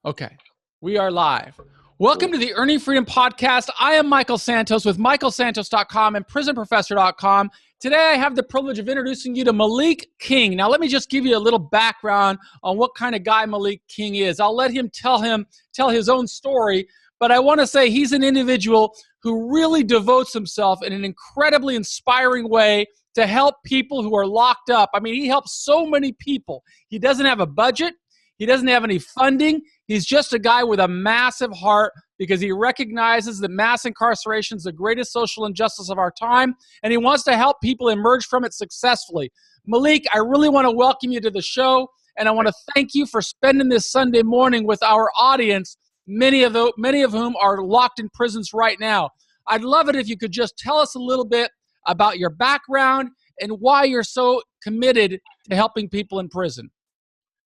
Okay, we are live. Welcome to the Earning Freedom Podcast. I am Michael Santos with michaelsantos.com and prisonprofessor.com. Today, I have the privilege of introducing you to Malik King. Now, let me just give you a little background on what kind of guy Malik King is. I'll let him tell his own story, but I want to say he's an individual who really devotes himself in an incredibly inspiring way to help people who are locked up. I mean, he helps so many people. He doesn't have a budget. He doesn't have any funding. He's just a guy with a massive heart because he recognizes that mass incarceration is the greatest social injustice of our time, and he wants to help people emerge from it successfully. Malik, I really want to welcome you to the show, and I want to thank you for spending this Sunday morning with our audience, many of whom are locked in prisons right now. I'd love it if you could just tell us a little bit about your background and why you're so committed to helping people in prison.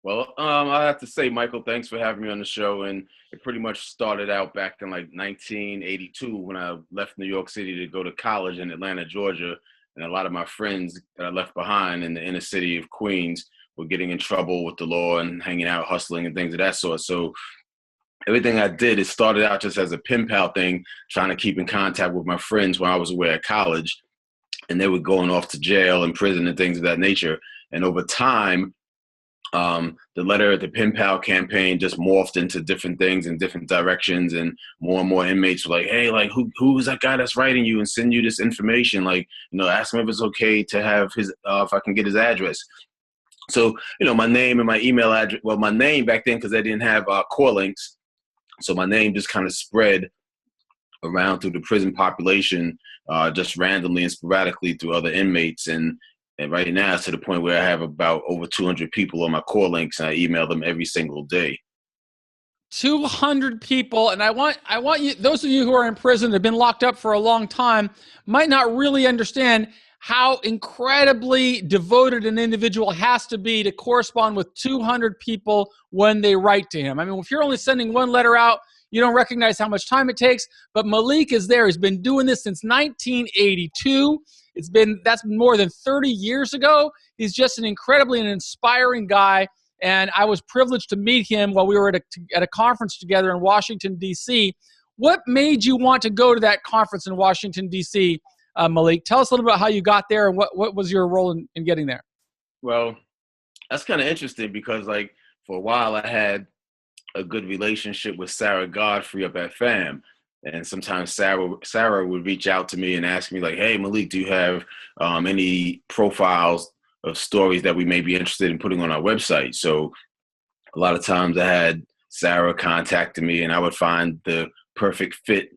Well, I have to say, Michael, thanks for having me on the show. And it pretty much started out back in like 1982 when I left New York City to go to college in Atlanta, Georgia. And a lot of my friends that I left behind in the inner city of Queens were getting in trouble with the law and hanging out, hustling and things of that sort. So everything I did, it started out just as a pen pal thing, trying to keep in contact with my friends when I was away at college. And they were going off to jail and prison and things of that nature. And over time, the pen pal campaign just morphed into different things in different directions, and more inmates were like, hey, like who's that guy that's writing you and send you this information? Like, ask him if it's okay to have his, if I can get his address. So, my name and my email address, well, my name back then, because I didn't have core links. So my name just kind of spread around through the prison population, just randomly and sporadically through other inmates. And right now it's to the point where I have about over 200 people on my core links, and I email them every single day. 200 people. And I want you, those of you who are in prison, have been locked up for a long time, might not really understand how incredibly devoted an individual has to be to correspond with 200 people when they write to him. I mean, if you're only sending one letter out, you don't recognize how much time it takes, but Malik is there. He's been doing this since 1982. That's more than 30 years ago. He's just an incredibly inspiring guy, and I was privileged to meet him while we were at a conference together in Washington, D.C. What made you want to go to that conference in Washington, D.C., Malik? Tell us a little bit about how you got there and what was your role in getting there? Well, that's kind of interesting because, like, for a while I had a good relationship with Sarah Godfrey up at FAM. And sometimes Sarah would reach out to me and ask me, like, hey, Malik, do you have any profiles of stories that we may be interested in putting on our website? So a lot of times I had Sarah contacting me, and I would find the perfect fit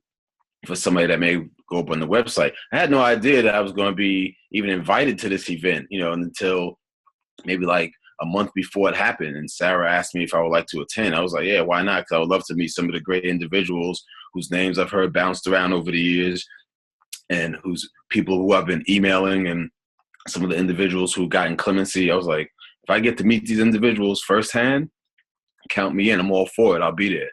for somebody that may go up on the website. I had no idea that I was going to be even invited to this event, until maybe like a month before it happened. And Sarah asked me if I would like to attend. I was like, yeah, why not? Because I would love to meet some of the great individuals whose names I've heard bounced around over the years, and whose people who I've been emailing, and some of the individuals who've gotten clemency. I was like, if I get to meet these individuals firsthand, count me in. I'm all for it. I'll be there.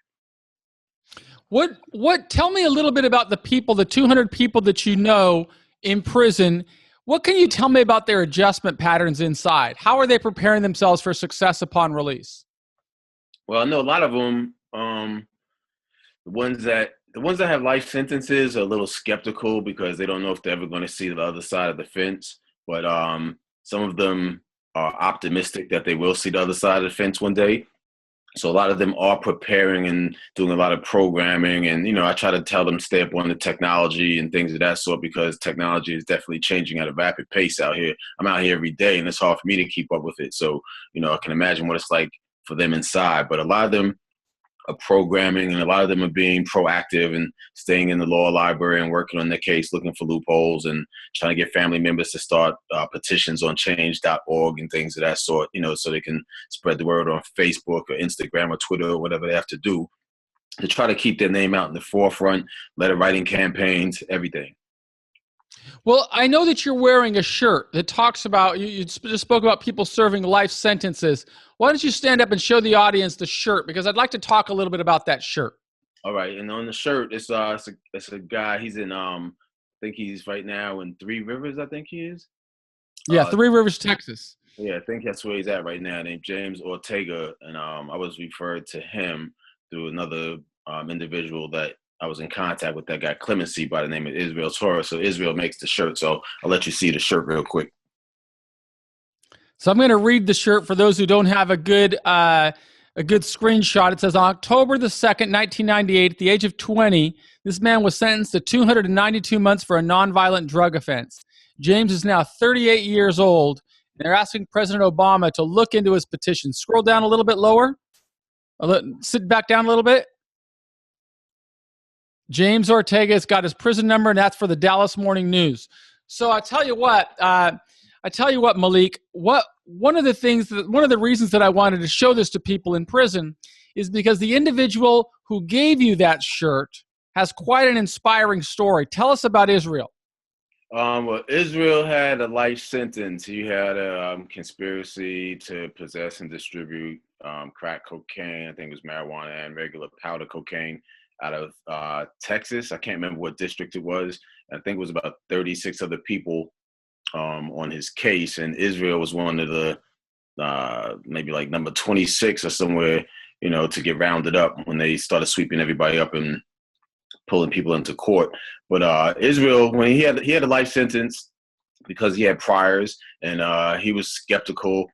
Tell me a little bit about the people, the 200 people that you know in prison. What can you tell me about their adjustment patterns inside? How are they preparing themselves for success upon release? Well, I know a lot of them, the ones that have life sentences are a little skeptical because they don't know if they're ever going to see the other side of the fence. But some of them are optimistic that they will see the other side of the fence one day. So a lot of them are preparing and doing a lot of programming. And, I try to tell them stay up on the technology and things of that sort, because technology is definitely changing at a rapid pace out here. I'm out here every day, and it's hard for me to keep up with it. So, I can imagine what it's like for them inside. But a lot of them are programming, and a lot of them are being proactive and staying in the law library and working on their case, looking for loopholes and trying to get family members to start petitions on change.org and things of that sort, so they can spread the word on Facebook or Instagram or Twitter or whatever they have to do to try to keep their name out in the forefront, letter writing campaigns, everything. Well, I know that you're wearing a shirt that talks about, you just spoke about people serving life sentences. Why don't you stand up and show the audience the shirt? Because I'd like to talk a little bit about that shirt. All right. And on the shirt, it's a guy, he's in, I think he's right now in Three Rivers, I think he is. Yeah, Three Rivers, Texas. Yeah, I think that's where he's at right now, named James Ortega. And I was referred to him through another individual that I was in contact with that got clemency by the name of Israel Torah. So Israel makes the shirt. So I'll let you see the shirt real quick. So I'm going to read the shirt for those who don't have a good screenshot. It says, on October the 2nd, 1998, at the age of 20, this man was sentenced to 292 months for a nonviolent drug offense. James is now 38 years old, and they're asking President Obama to look into his petition. Scroll down a little bit lower. Sit back down a little bit. James Ortega's got his prison number, and that's for the Dallas Morning News. So I tell you what, Malik, one of the reasons that I wanted to show this to people in prison is because the individual who gave you that shirt has quite an inspiring story. Tell us about Israel. Well, Israel had a life sentence. He had a conspiracy to possess and distribute crack cocaine. I think it was marijuana and regular powder cocaine out of Texas. I can't remember what district it was. I think it was about 36 other people on his case, and Israel was one of the maybe like number 26 or somewhere, to get rounded up when they started sweeping everybody up and pulling people into court. But Israel, when he had a life sentence because he had priors, and he was skeptical,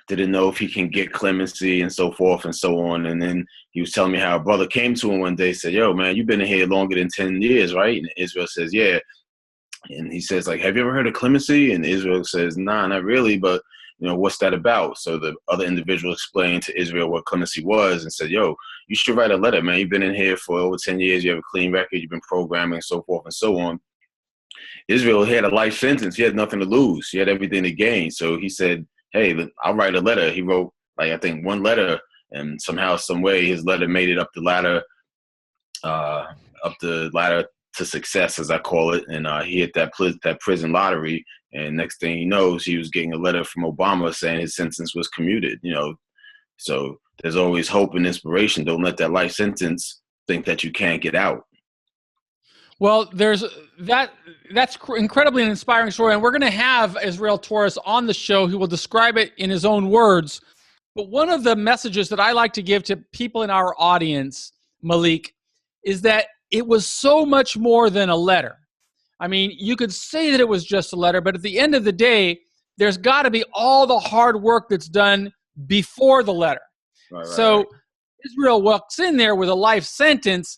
didn't know if he can get clemency and so forth and so on. And then he was telling me how a brother came to him one day, said, "Yo, man, you've been in here longer than 10 years, right?" And Israel says, "Yeah." And he says, like, "Have you ever heard of clemency?" And Israel says, "Nah, not really, but, what's that about?" So the other individual explained to Israel what clemency was and said, "Yo, you should write a letter, man. You've been in here for over 10 years. You have a clean record. You've been programming and so forth and so on." Israel had a life sentence. He had nothing to lose. He had everything to gain. So he said, "Hey, I'll write a letter." He wrote, I think one letter, and somehow, some way, his letter made it up the ladder to success, as I call it. And he hit that prison lottery. And next thing he knows, he was getting a letter from Obama saying his sentence was commuted. So there's always hope and inspiration. Don't let that life sentence think that you can't get out. Well, that's incredibly an inspiring story, and we're going to have Israel Torres on the show who will describe it in his own words. But one of the messages that I like to give to people in our audience, Malik, is that it was so much more than a letter. I mean, you could say that it was just a letter, but at the end of the day, there's got to be all the hard work that's done before the letter. Right. So Israel walks in there with a life sentence,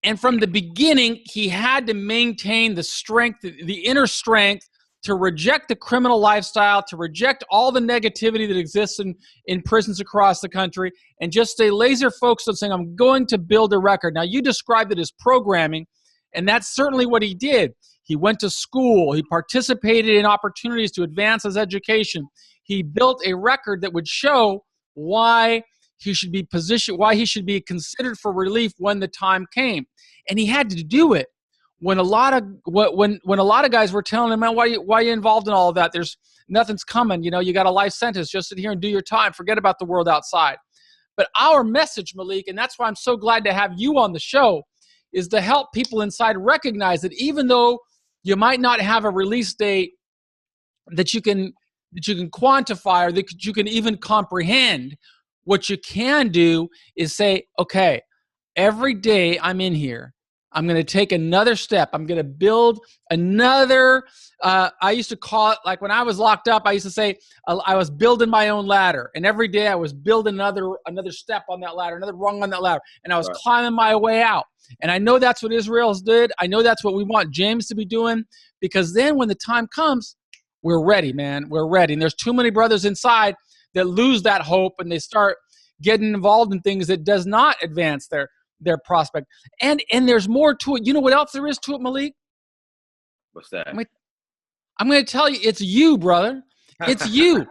and from the beginning, he had to maintain the strength, the inner strength, to reject the criminal lifestyle, to reject all the negativity that exists in prisons across the country, and just stay laser focused on saying, "I'm going to build a record." Now, you described it as programming, and that's certainly what he did. He went to school. He participated in opportunities to advance his education. He built a record that would show why he should be positioned, why he should be considered for relief when the time came. And he had to do it when a lot of guys were telling him, "Man, why are you involved in all of that? There's nothing's coming. You got a life sentence. Just sit here and do your time. Forget about the world outside." But our message, Malik, and that's why I'm so glad to have you on the show, is to help people inside recognize that even though you might not have a release date that you can quantify or that you can even comprehend, what you can do is say, "Okay, every day I'm in here, I'm going to take another step. I'm going to build another," I used to call it, like when I was locked up, I used to say I was building my own ladder. And every day I was building another step on that ladder, another rung on that ladder. And I was climbing my way out. And I know that's what Israel's did. I know that's what we want James to be doing, because then when the time comes, we're ready, man. We're ready. And there's too many brothers inside that lose that hope, and they start getting involved in things that does not advance their prospect. And there's more to it. You know what else there is to it, Malik? What's that? I'm going to tell you, it's you, brother. It's you,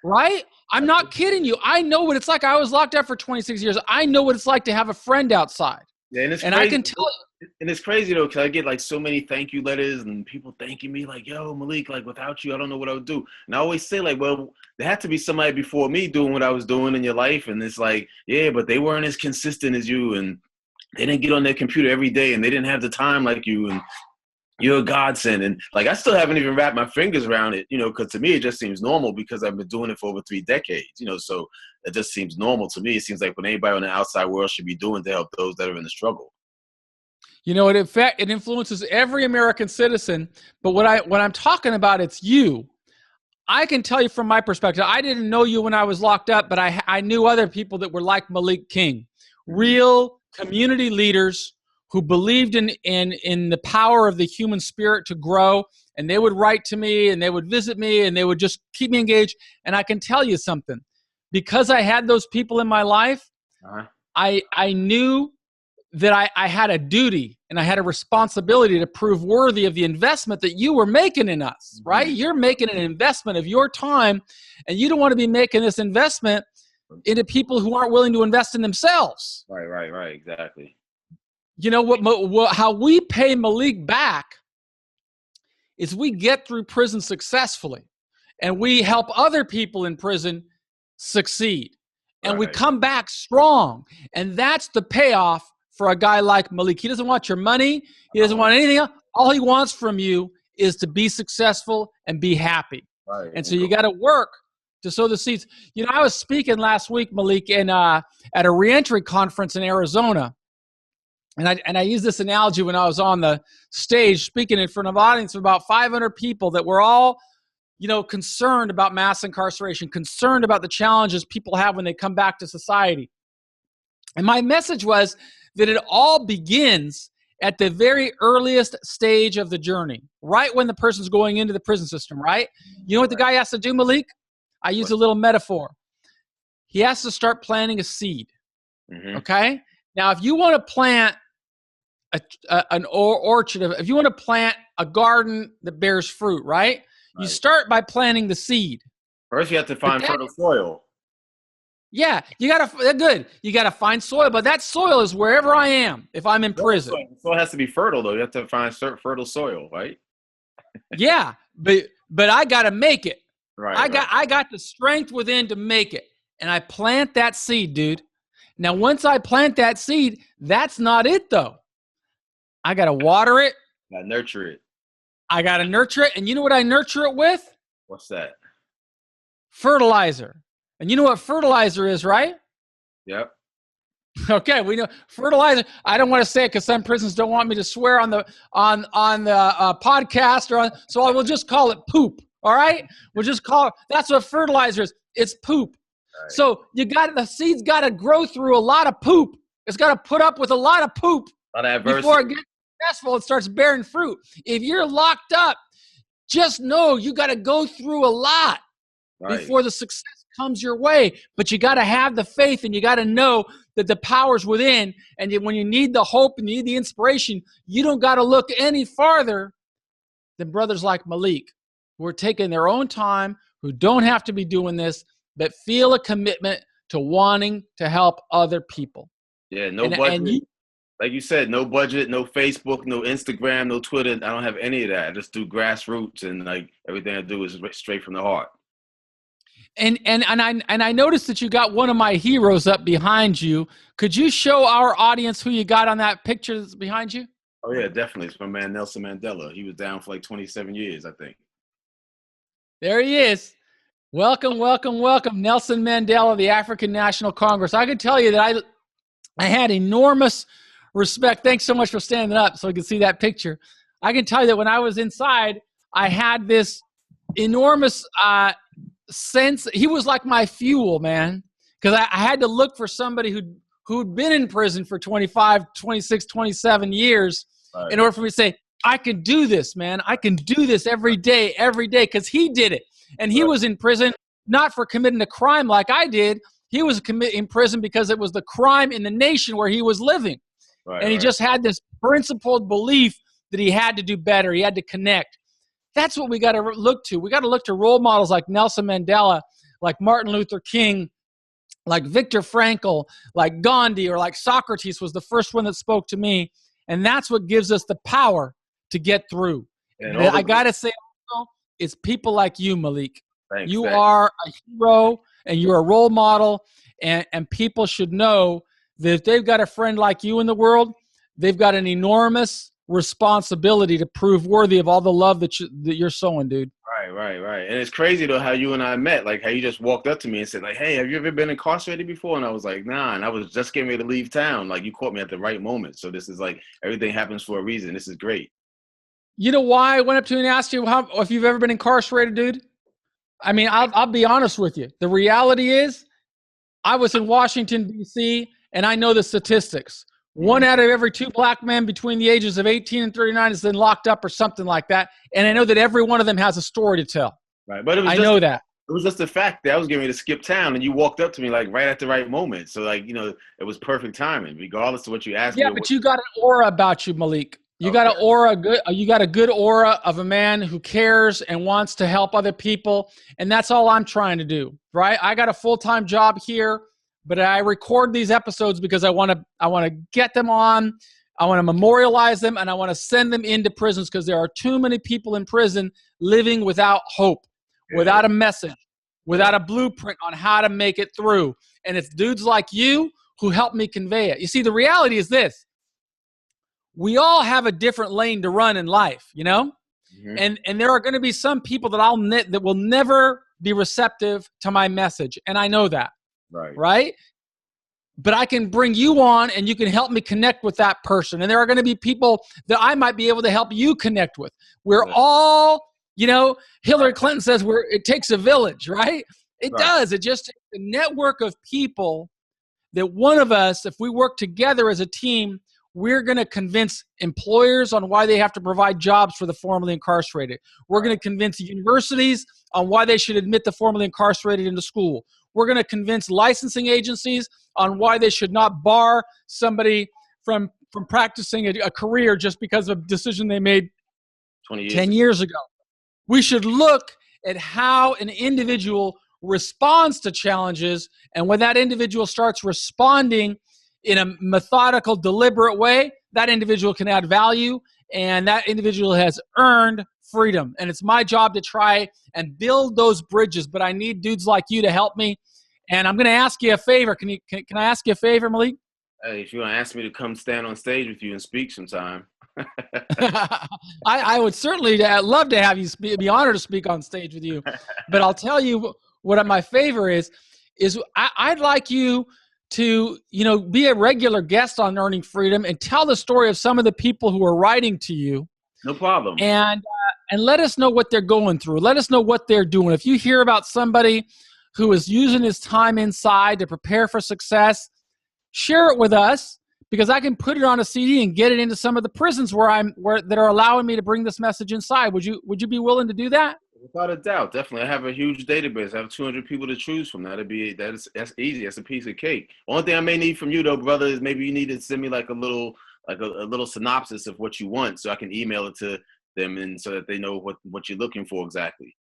right? I'm not kidding you. I know what it's like. I was locked up for 26 years. I know what it's like to have a friend outside. Yeah, and I can tell you. And it's crazy, though, because I get, like, so many thank you letters and people thanking me, like, "Yo, Malik, like, without you, I don't know what I would do." And I always say, like, well, there had to be somebody before me doing what I was doing in your life. And it's like, yeah, but they weren't as consistent as you, and they didn't get on their computer every day, and they didn't have the time like you, and you're a godsend. And, like, I still haven't even wrapped my fingers around it, because to me it just seems normal because I've been doing it for over 3 decades, so it just seems normal to me. It seems like what anybody on the outside world should be doing to help those that are in the struggle. You know, it influences every American citizen. But what I'm talking about, it's you. I can tell you from my perspective, I didn't know you when I was locked up, but I knew other people that were like Malik King, real community leaders who believed in the power of the human spirit to grow. And they would write to me and they would visit me and they would just keep me engaged. And I can tell you something, because I had those people in my life, I knew that I had a duty and I had a responsibility to prove worthy of the investment that you were making in us, right? You're making an investment of your time, and you don't want to be making this investment into people who aren't willing to invest in themselves. Right, exactly. You know how we pay Malik back is we get through prison successfully, and we help other people in prison succeed, and we come back strong, and that's the payoff for a guy like Malik. He doesn't want your money. He doesn't want anything else. All he wants from you is to be successful and be happy. Right. And so you got to work to sow the seeds. You know, I was speaking last week, Malik, at a reentry conference in Arizona. And I used this analogy when I was on the stage speaking in front of an audience of about 500 people that were all, you know, concerned about mass incarceration, concerned about the challenges people have when they come back to society. And my message was that it all begins at the very earliest stage of the journey, right when the person's going into the prison system, right? You know what the guy has to do, Malik? I use a little metaphor. He has to planting a seed, okay? Now, if you want to plant an orchard, if you want to plant a garden that bears fruit, right? You start by planting the seed. First, you have to find fertile soil. Yeah, you gotta find soil, but that soil is wherever I am. If I'm in prison, soil has to be fertile, though. You have to find fertile soil, right? Yeah, but I gotta make it. Right. I got the strength within to make it, and I plant that seed, dude. Now, once I plant that seed, that's not it, though. I gotta water it. I nurture it. I gotta nurture it, and you know what I nurture it with? What's that? Fertilizer. And you know what fertilizer is, right? Yep. Okay, we know fertilizer. I don't want to say it because some prisons don't want me to swear on the podcast, so I will just call it poop. All right, we'll just call it. That's what fertilizer is. It's poop. Right. So the seed's got to grow through a lot of poop. It's got to put up with a lot of poop before it gets successful and starts bearing fruit. If you're locked up, just know you got to go through a lot before the success comes your way. But you got to have the faith, and you got to know that the power's within. And when you need the hope and you need the inspiration, you don't got to look any farther than brothers like Malik, who are taking their own time, who don't have to be doing this, but feel a commitment to wanting to help other people. Yeah, no budget. Like you said, no budget, no Facebook, no Instagram, no Twitter. I don't have any of that. I just do grassroots, and like everything I do is straight from the heart. And I noticed that you got one of my heroes up behind you. Could you show our audience who you got on that picture that's behind you? Oh yeah, definitely. It's my man Nelson Mandela. He was down for like 27 years, I think. There he is. Welcome, welcome, welcome, Nelson Mandela, the African National Congress. I can tell you that I had enormous respect. Thanks so much for standing up so we can see that picture. I can tell you that when I was inside, I had this enormous sense. He was like my fuel, man, because I had to look for somebody who'd been in prison for 25, 26, 27 years in order for me to say, I can do this, man. I can do this every day, because he did it. And he was in prison not for committing a crime like I did. He was in prison because it was the crime in the nation where he was living. And he just had this principled belief that he had to do better. He had to connect. That's what we got to look to. We got to look to role models like Nelson Mandela, like Martin Luther King, like Viktor Frankl, like Gandhi, or like Socrates was the first one that spoke to me. And that's what gives us the power to get through. And I got to say, also, it's people like you, Malik. Thanks, you are a hero, and you're a role model, and people should know that if they've got a friend like you in the world, they've got an enormous responsibility to prove worthy of all the love that you're sowing, dude. Right. And it's crazy though how you and I met. Like how you just walked up to me and said, like, "Hey, have you ever been incarcerated before?" And I was like, "Nah." And I was just getting ready to leave town. Like you caught me at the right moment. So this is like everything happens for a reason. This is great. You know why I went up to you and asked you if you've ever been incarcerated, dude? I mean, I'll be honest with you. The reality is, I was in Washington, D.C., and I know the statistics. One out of every two black men between the ages of 18 and 39 has been locked up or something like that. And I know that every one of them has a story to tell. Right. But I know that. It was just the fact that I was getting ready to skip town and you walked up to me like right at the right moment. So like, it was perfect timing, regardless of what you asked me. Yeah, but you got an aura about you, Malik. You got Okay. an aura, you got a good aura of a man who cares and wants to help other people. And that's all I'm trying to do, right? I got a full-time job here, but I record these episodes because I want to get them on. I want to memorialize them, and I want to send them into prisons because there are too many people in prison living without hope, without a message, without a blueprint on how to make it through. And it's dudes like you who help me convey it. You see, the reality is this. We all have a different lane to run in life, And there are going to be some people that will never be receptive to my message, and I know that. Right? But I can bring you on and you can help me connect with that person. And there are going to be people that I might be able to help you connect with. We're all, Hillary Clinton says it takes a village, right? It does. It just takes a network of people that one of us, if we work together as a team, we're going to convince employers on why they have to provide jobs for the formerly incarcerated. We're going to convince universities on why they should admit the formerly incarcerated into school. We're going to convince licensing agencies on why they should not bar somebody from practicing a career just because of a decision they made 10 years ago. We should look at how an individual responds to challenges, and when that individual starts responding in a methodical, deliberate way, that individual can add value, and that individual has earned freedom. And it's my job to try and build those bridges, but I need dudes like you to help me. And I'm going to ask you a favor. Can I ask you a favor, Malik? Hey, if you want to ask me to come stand on stage with you and speak sometime. I would certainly love to have you be honored to speak on stage with you. But I'll tell you what my favor is I'd like you to, be a regular guest on Earning Freedom and tell the story of some of the people who are writing to you. No problem. And let us know what they're going through. Let us know what they're doing. If you hear about somebody who is using his time inside to prepare for success, share it with us because I can put it on a CD and get it into some of the prisons that are allowing me to bring this message inside. Would you be willing to do that? Without a doubt, definitely. I have a huge database. I have 200 people to choose from. That's easy. That's a piece of cake. Only thing I may need from you though, brother, is maybe you need to send me like a little synopsis of what you want, so I can email it to them, and so that they know what you're looking for exactly.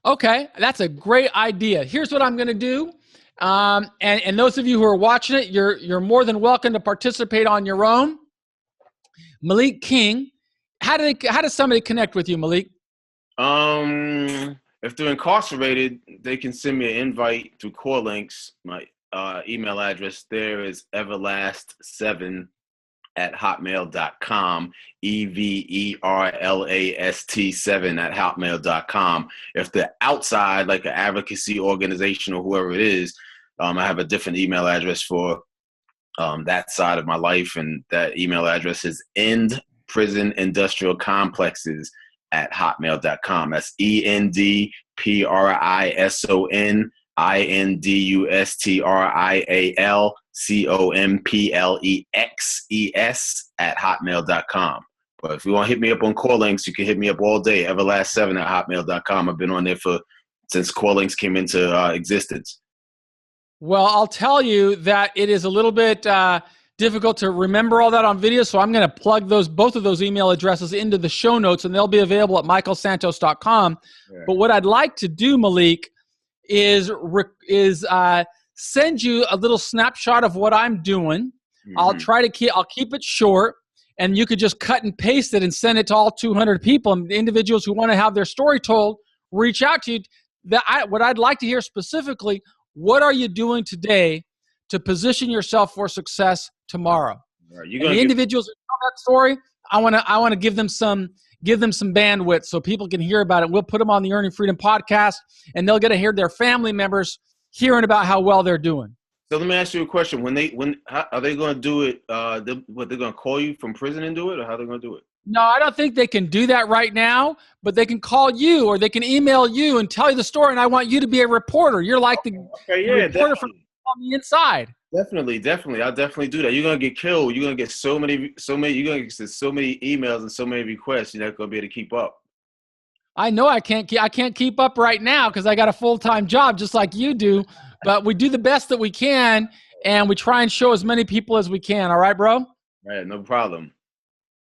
Okay, that's a great idea. Here's what I'm going to do, and those of you who are watching it, you're more than welcome to participate on your own. Malik King, how does somebody connect with you, Malik? If they're incarcerated, they can send me an invite through core links. My email address there is everlast7@hotmail.com, everlast7@hotmail.com. If they're outside, like an advocacy organization or whoever it is, I have a different email address for that side of my life, and that email address is endprisonindustrialcomplexes@hotmail.com. That's endprisonindustrialcomplexes@hotmail.com. But if you want to hit me up on core links, you can hit me up all day, everlast7@hotmail.com. I've been on there since core links came into existence. Well, I'll tell you that it is a little bit difficult to remember all that on video, so I'm going to plug both of those email addresses into the show notes, and they'll be available at michaelsantos.com. Yeah. But what I'd like to do, Malik, is send you a little snapshot of what I'm doing. Mm-hmm. I'll keep it short, and you could just cut and paste it and send it to all 200 people. And the individuals who want to have their story told, reach out to you. What I'd like to hear specifically, what are you doing today to position yourself for success tomorrow? Right. The individuals who tell that story, I want to give them some give them some bandwidth so people can hear about it. We'll put them on the Earning Freedom podcast, and they'll get to hear their family members hearing about how well they're doing. So let me ask you a question. How are they going to do it? They're going to call you from prison and do it, or how are they going to do it? No, I don't think they can do that right now, but they can call you or they can email you and tell you the story, and I want you to be a reporter. You're like the reporter from on the inside. Definitely. I'll definitely do that. You're going to get killed. You're going to get so many, you're going to get so many emails and so many requests, you're not going to be able to keep up. I know I can't keep up right now because I got a full-time job just like you do, but we do the best that we can, and we try and show as many people as we can. All right, bro? All right, no problem.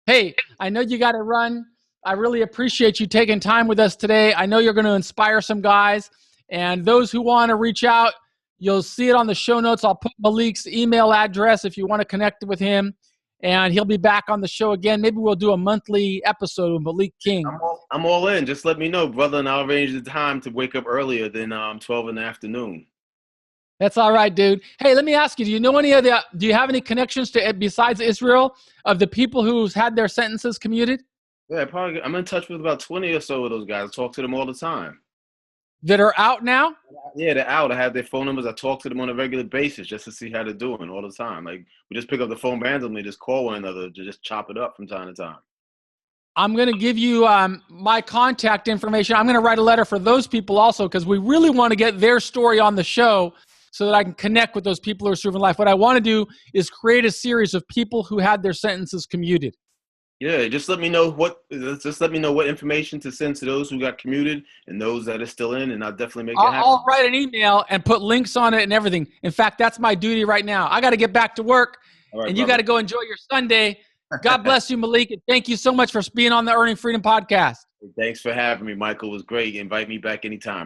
Hey, I know you got to run. I really appreciate you taking time with us today. I know you're going to inspire some guys, and those who want to reach out, you'll see it on the show notes. I'll put Malik's email address if you want to connect with him, and he'll be back on the show again. Maybe we'll do a monthly episode with Malik King. I'm all in. Just let me know, brother, and I'll arrange the time to wake up earlier than 12 in the afternoon. That's all right, dude. Hey, let me ask you, do you have any connections to, besides Israel, of the people who's had their sentences commuted? Yeah, probably. I'm in touch with about 20 or so of those guys. I talk to them all the time. That are out now? Yeah, they're out. I have their phone numbers. I talk to them on a regular basis just to see how they're doing all the time. Like, we just pick up the phone randomly, just call one another to just chop it up from time to time. I'm going to give you my contact information. I'm going to write a letter for those people also because we really want to get their story on the show so that I can connect with those people who are serving life. What I want to do is create a series of people who had their sentences commuted. Yeah, just let me know what information to send to those who got commuted and those that are still in, and I'll definitely make it happen. I'll write an email and put links on it and everything. In fact, that's my duty right now. I got to get back to work, and you got to go enjoy your Sunday. God bless you, Malik, and thank you so much for being on the Earning Freedom podcast. Thanks for having me, Michael. It was great. Invite me back anytime.